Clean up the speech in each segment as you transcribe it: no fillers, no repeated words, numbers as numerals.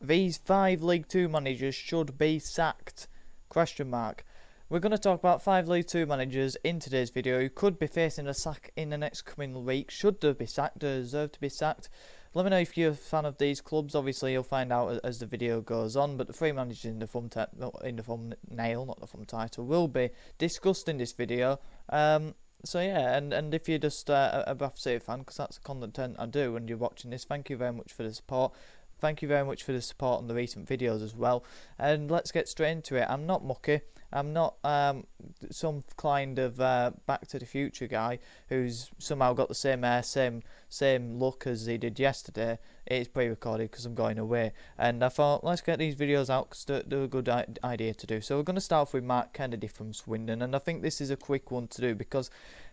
These 5 League 2 managers should be sacked? Question mark. We're going to talk about 5 League 2 managers in today's video who could be facing a sack in the next coming week. Should they be sacked? Deserve to be sacked? Let me know if you're a fan of these clubs. Obviously, you'll find out as the video goes on. But the 3 managers in the thumbnail, not the thumb title, will be discussed in this video. So yeah, and if you're just a Bath City fan, because that's the content I do, and you're watching this, thank you very much for the support. Thank you very much for the support on the recent videos as well. And let's get straight into it. I'm not mucky. I'm not some kind of Back to the Future guy who's somehow got the same hair, same look as he did yesterday. It's pre-recorded because I'm going away. And I thought, let's get these videos out because they're a good idea to do. So we're going to start off with Mark Kennedy from Swindon. And I think this is a quick one to do because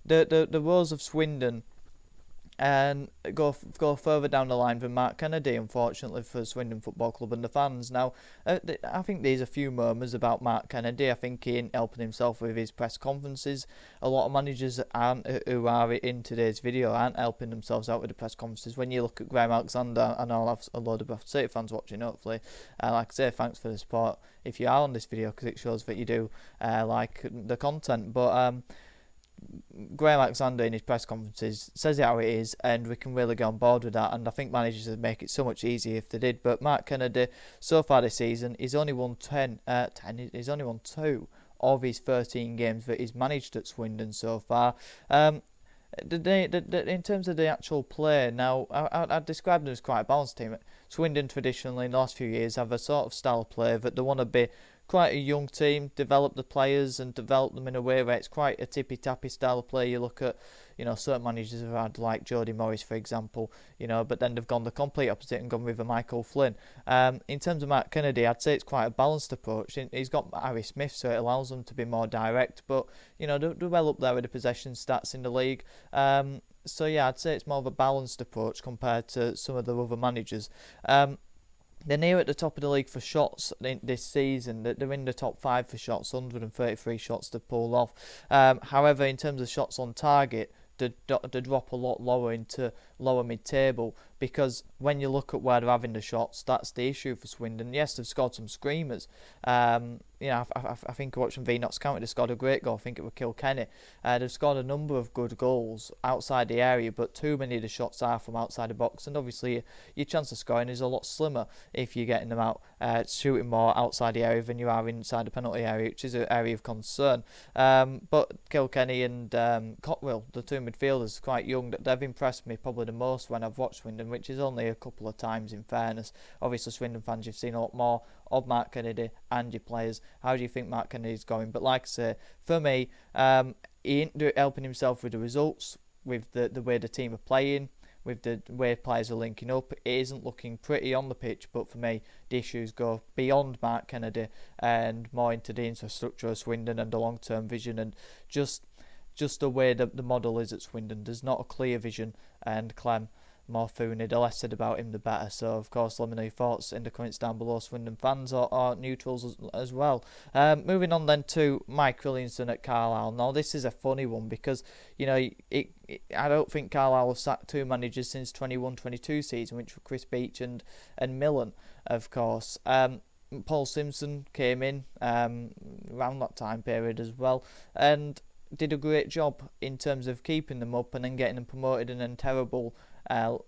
the woes of Swindon and go further down the line than Mark Kennedy, unfortunately, for Swindon Football Club and the fans. Now, I think there's a few murmurs about Mark Kennedy. I think he ain't helping himself with his press conferences. A lot of managers who are in today's video aren't helping themselves out with the press conferences. When you look at Graham Alexander, and I'll have a load of Bath City fans watching, hopefully. Like I say, thanks for the support if you are on this video, because it shows that you do like the content. But Graham Alexander in his press conferences says it how it is, and we can really get on board with that, and I think managers would make it so much easier if they did. But Mark Kennedy, so far this season, he's only won 2 of his 13 games that he's managed at Swindon so far. In terms of the actual play, now I'd describe them as quite a balanced team. Swindon traditionally in the last few years have a sort of style of play that they want to be quite a young team, develop the players and develop them in a way where it's quite a tippy-tappy style of play. You look at, certain managers have had, like Jody Morris, for example, but then they've gone the complete opposite and gone with a Michael Flynn. In terms of Mark Kennedy, I'd say it's quite a balanced approach. He's got Harry Smith, so it allows them to be more direct, but, they're well up there with the possession stats in the league. So yeah, I'd say it's more of a balanced approach compared to some of the other managers. They're near at the top of the league for shots this season. They're in the top 5 for shots, 133 shots to pull off. However, in terms of shots on target, they drop a lot lower into lower mid-table, because when you look at where they're having the shots, that's the issue for Swindon. Yes, they've scored some screamers. I think watching Notts County, they scored a great goal. I think it was Kilkenny. They've scored a number of good goals outside the area, but too many of the shots are from outside the box, and obviously your chance of scoring is a lot slimmer if you're getting them out, shooting more outside the area than you are inside the penalty area, which is an area of concern. But Kilkenny and Cotwell, the two midfielders, quite young, they've impressed me probably the most when I've watched Swindon, which is only a couple of times in fairness. Obviously, Swindon fans, you've seen a lot more of Mark Kennedy and your players. How do you think Mark Kennedy's going? But like I say, for me, he ain't helping himself with the results, with the way the team are playing, with the way players are linking up. It isn't looking pretty on the pitch, but for me, the issues go beyond Mark Kennedy and more into the infrastructure of Swindon and the long-term vision, and just the way that the model is at Swindon. There's not a clear vision, and Clem Morfuni, the less said about him the better. So of course, let me know your thoughts in the comments down below, Swindon fans or neutrals as well. Moving on then to Mike Williamson at Carlisle. Now this is a funny one because I don't think Carlisle have sacked 2 managers since 21-22 season, which were Chris Beach and Millen, of course. Paul Simpson came in around that time period as well, and did a great job in terms of keeping them up and then getting them promoted, and then terrible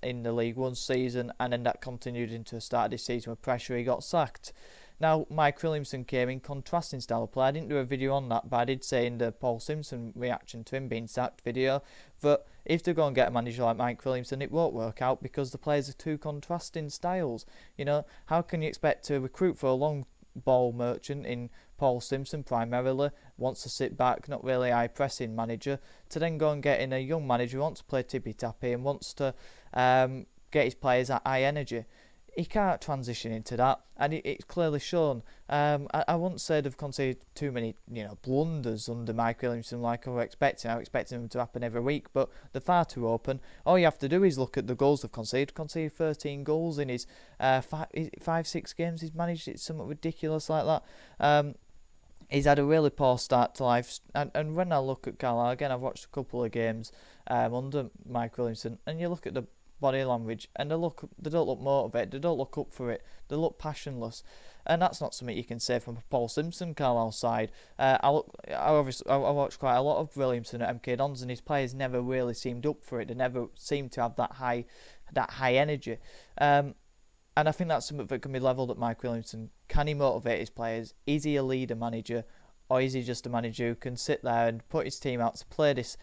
in the League One season, and then that continued into the start of this season with pressure. He got sacked. Now Mike Williamson came in, contrasting style of play. I didn't do a video on that, but I did say in the Paul Simpson reaction to him being sacked video that if they go and get a manager like Mike Williamson, it won't work out because the players are two contrasting styles. How can you expect to recruit for a long ball merchant in Paul Simpson primarily, wants to sit back, not really high pressing manager, to then go and get in a young manager who wants to play tippy tappy and wants to get his players at high energy? He can't transition into that, and it's clearly shown. I wouldn't say they've conceded too many, blunders under Mike Williamson like I was expecting. I was expecting them to happen every week, but they're far too open. All you have to do is look at the goals they've conceded. Conceded 13 goals in his 5-6 games he's managed. It's somewhat ridiculous like that. He's had a really poor start to life, and when I look at Carlisle again, I've watched a couple of games under Mike Williamson, and you look at the body language, and they don't look motivated, they don't look up for it, they look passionless. And that's not something you can say from a Paul Simpson Carlisle side. I watched quite a lot of Williamson at MK Dons, and his players never really seemed up for it. They never seemed to have that high energy. And I think that's something that can be levelled at Mike Williamson. Can he motivate his players? Is he a leader manager, or is he just a manager who can sit there and put his team out to play this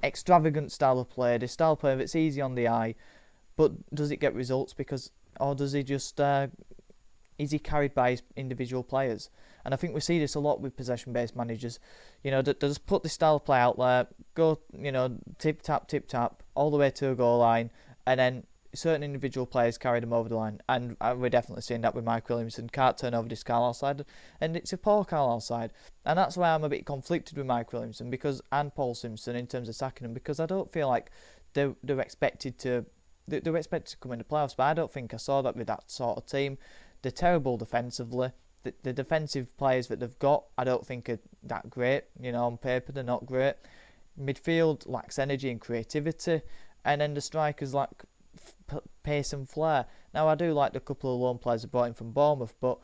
extravagant style of play, this style of play that's easy on the eye, but does it get results? Or does he just is he carried by his individual players? And I think we see this a lot with possession-based managers. They just put this style of play out there, go, tip tap, all the way to a goal line, and then certain individual players carry them over the line. And we're definitely seeing that with Mike Williamson. Can't turn over this Carlisle side, and it's a poor Carlisle side. And that's why I'm a bit conflicted with Mike Williamson and Paul Simpson in terms of sacking them, because I don't feel like they're expected to come in the playoffs, but I don't think I saw that with that sort of team. They're terrible defensively. The defensive players that they've got, I don't think are that great. On paper, they're not great. Midfield lacks energy and creativity, and then the strikers lack pace and flair. Now, I do like the couple of loan players they brought in from Bournemouth, but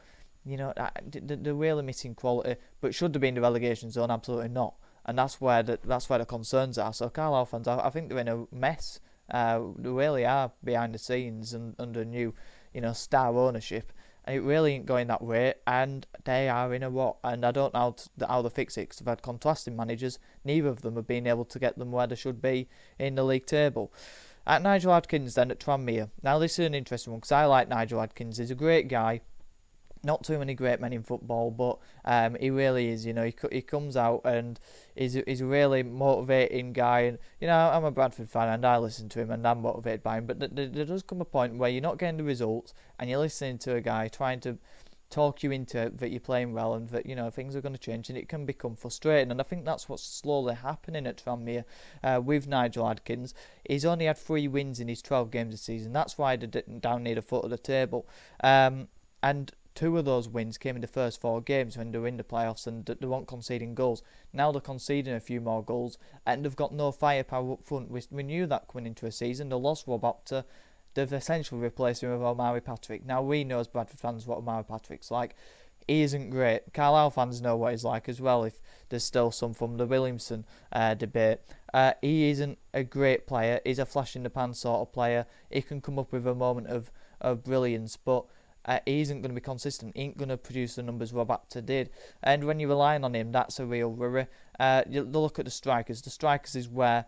they're really missing quality. But should they be in the relegation zone? Absolutely not. And that's where the concerns are. So Carlisle fans, I think they're in a mess. They really are behind the scenes and under new, star ownership. And it really ain't going that way, and they are in a rut. And I don't know how they fix it, because they've had contrasting managers. Neither of them have been able to get them where they should be in the league table. At Nigel Adkins then at Tranmere. Now this is an interesting one, because I like Nigel Adkins. He's a great guy. Not too many great men in football, but he really is. He comes out and he's a really motivating guy. And I'm a Bradford fan and I listen to him and I'm motivated by him. But there does come a point where you're not getting the results and you're listening to a guy trying to talk you into that you're playing well and that things are going to change, and it can become frustrating. And I think that's what's slowly happening at Tranmere with Nigel Adkins. He's only had 3 wins in his 12 games this season. That's why they're down near the foot of the table. And 2 of those wins came in the first 4 games when they were in the playoffs, and they weren't conceding goals. Now they're conceding a few more goals, and they've got no firepower up front. We knew that coming into a season. They lost Rob Opta. They've essentially replaced him with Omari Patrick. Now we know as Bradford fans what Omari Patrick's like. He isn't great. Carlisle fans know what he's like as well, if there's still some from the Williamson debate. He isn't a great player. He's a flash-in-the-pan sort of player. He can come up with a moment of brilliance, but he isn't going to be consistent. He ain't going to produce the numbers Rob Apter did. And when you're relying on him, that's a real worry. You look at the strikers. The strikers is where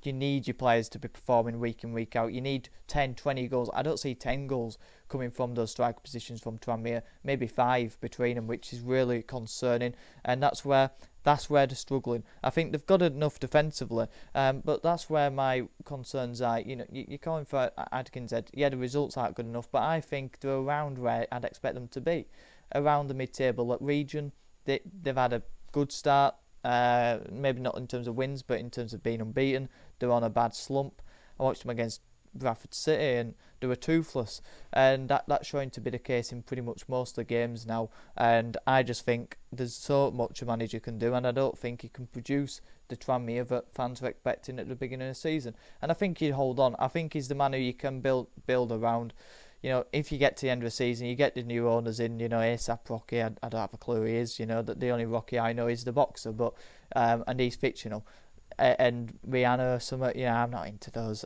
you need your players to be performing week in, week out. You need 10, 20 goals. I don't see 10 goals coming from those striker positions from Tranmere. Maybe 5 between them, which is really concerning. And that's where they're struggling. I think they've got enough defensively, but that's where my concerns are. You're calling for Adkins. Yeah, the results aren't good enough, but I think they're around where I'd expect them to be, around the mid-table. At Region, they've had a good start. Maybe not in terms of wins, but in terms of being unbeaten. They're on a bad slump. I watched them against Bradford City and they were toothless, and that's showing to be the case in pretty much most of the games now. And I just think there's so much a manager can do, and I don't think he can produce the Tranmere that fans were expecting at the beginning of the season. And I think he'd hold on. I think he's the man who you can build around. If you get to the end of the season, you get the new owners in, ASAP Rocky, I don't have a clue who he is, that the only Rocky I know is the boxer, but and he's fictional. And Rihanna or something, I'm not into those.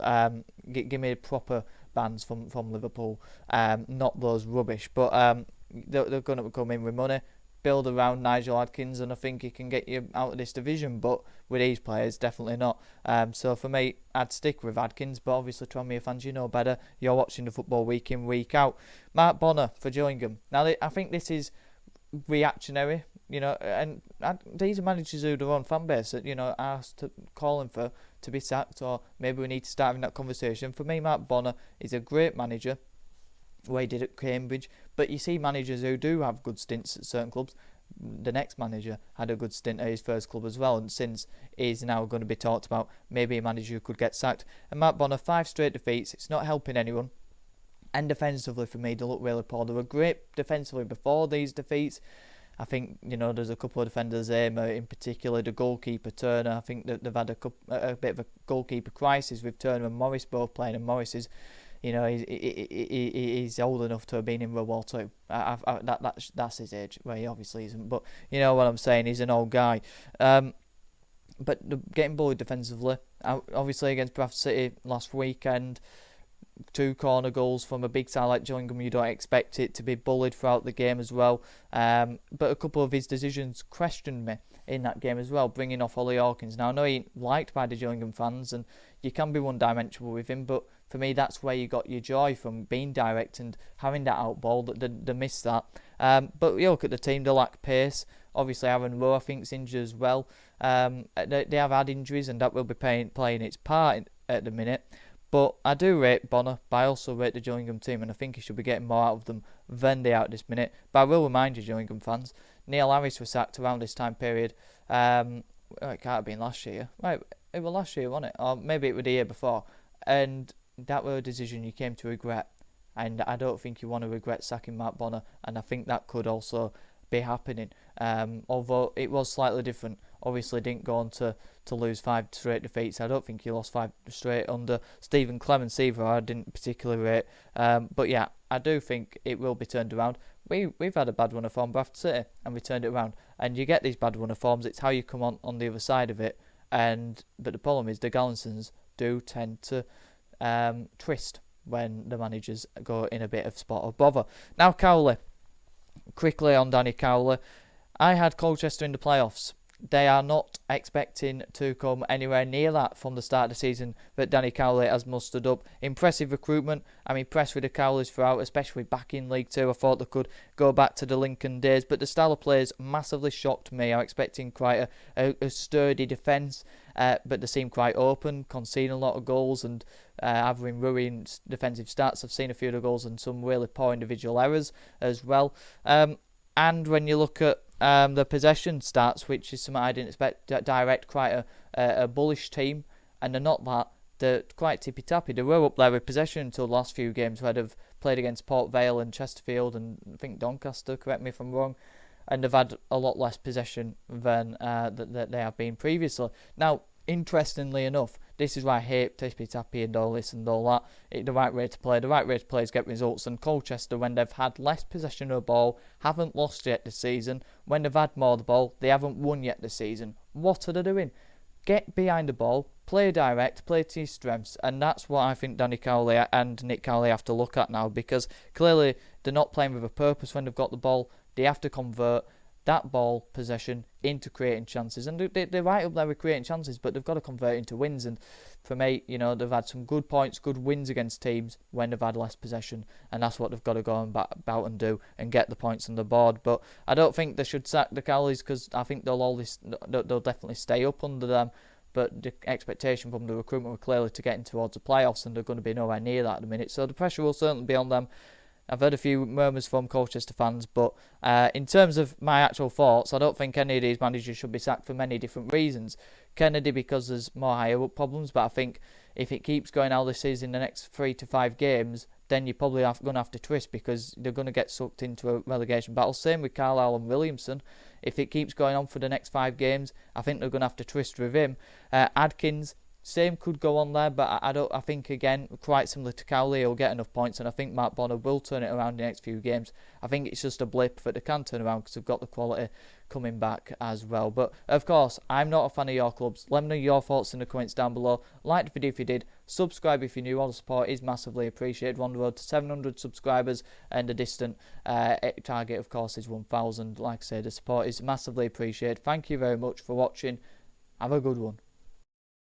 Give me proper bands from Liverpool, not those rubbish. But they're going to come in with money, build around Nigel Adkins, and I think he can get you out of this division. But with these players, definitely not. So for me, I'd stick with Adkins. But obviously, Tranmere fans, you know better. You're watching the football week in, week out. Mark Bonner for Gillingham. Now, I think this is reactionary. And these are managers who their own fan base that, are calling for to be sacked, or maybe we need to start having that conversation. For me, Mark Bonner is a great manager, what he did at Cambridge, but you see managers who do have good stints at certain clubs. The next manager had a good stint at his first club as well, and since he's now going to be talked about, maybe a manager who could get sacked. And Mark Bonner, 5 straight defeats, it's not helping anyone. And defensively for me, they look really poor. They were great defensively before these defeats. I think, there's a couple of defenders there, in particular the goalkeeper Turner. I think that they've had a bit of a goalkeeper crisis with Turner and Morris both playing, and Morris is, he's old enough to have been in World War Two. That's his age. Well, he obviously isn't, but you know what I'm saying. He's an old guy. But getting bullied defensively, obviously against Bradford City last weekend, 2 corner goals from a big side like Gillingham. You don't expect it to be bullied throughout the game as well. But a couple of his decisions questioned me in that game as well, bringing off Ollie Adkins. Now, I know he ain't liked by the Gillingham fans, and you can be one-dimensional with him, but for me, that's where you got your joy from, being direct and having that out ball. They missed that. But you look at the team, they lack pace. Obviously, Aaron Rowe, I think, is injured as well. They have had injuries, and that will be playing its part at the minute. But I do rate Bonner, but I also rate the Gillingham team, and I think he should be getting more out of them than they are at this minute. But I will remind you, Gillingham fans, Neil Harris was sacked around this time period. It can't have been last year. Right, it was last year, wasn't it? Or maybe it was the year before. And that was a decision you came to regret. And I don't think you want to regret sacking Mark Bonner, and I think that could also be happening. Although it was slightly different. Obviously didn't go on to lose 5 straight defeats. I don't think he lost 5 straight under Stephen Clements either. I didn't particularly rate. But yeah, I do think it will be turned around. We've had a bad run of form, Bradford City, and we turned it around. And you get these bad run of forms, it's how you come on the other side of it. But the problem is the Gallinsons do tend to twist when the managers go in a bit of spot of bother. Now Cowley. Quickly on Danny Cowley. I had Colchester in the playoffs. They are not expecting to come anywhere near that from the start of the season that Danny Cowley has mustered up. Impressive recruitment. I'm impressed with the Cowleys throughout, especially back in League 2. I thought they could go back to the Lincoln days, but the style of play has massively shocked me. I'm expecting quite a sturdy defence, but they seem quite open, conceding a lot of goals and having ruined defensive stats. I've seen a few of the goals and some really poor individual errors as well. And when you look at the possession stats, which is something I didn't expect, direct quite a bullish team, and they're not that. They're quite tippy-tappy. They were up there with possession until the last few games where they've played against Port Vale and Chesterfield and I think Doncaster, correct me if I'm wrong, and they've had a lot less possession than that they have been previously. Now, interestingly enough, this is why I hate tippy-tappy and all this and all that. The right way to play. The right way to play is get results. And Colchester, when they've had less possession of the ball, haven't lost yet this season. When they've had more of the ball, they haven't won yet this season. What are they doing? Get behind the ball, play direct, play to your strengths. And that's what I think Danny Cowley and Nick Cowley have to look at now, because clearly they're not playing with a purpose when they've got the ball. They have to convert that ball possession into creating chances, and they're right up there with creating chances, but they've got to convert into wins. And for me, they've had some good points, good wins against teams when they've had less possession, and that's what they've got to go about and do and get the points on the board. But I don't think they should sack the Cowleys, because I think they'll definitely stay up under them. But the expectation from the recruitment were clearly to get in towards the playoffs, and they're going to be nowhere near that at the minute. So the pressure will certainly be on them. I've heard a few murmurs from Colchester fans, but in terms of my actual thoughts, I don't think any of these managers should be sacked for many different reasons. Kennedy, because there's more higher up problems, but I think if it keeps going out this season, the next 3 to 5 games, then you're probably going to have to twist, because they're going to get sucked into a relegation battle. Same with Carlisle and Williamson. If it keeps going on for the next 5 games, I think they're going to have to twist with him. Adkins, same could go on there, but I think again, quite similar to Cowley, he'll get enough points, and I think Mark Bonner will turn it around in the next few games. I think it's just a blip that they can turn around, because they've got the quality coming back as well. But of course, I'm not a fan of your clubs. Let me know your thoughts in the comments down below. Like the video if you did. Subscribe if you're new. All the support is massively appreciated. We're on the road to 700 subscribers, and the distant target, of course, is 1,000. Like I said, the support is massively appreciated. Thank you very much for watching. Have a good one.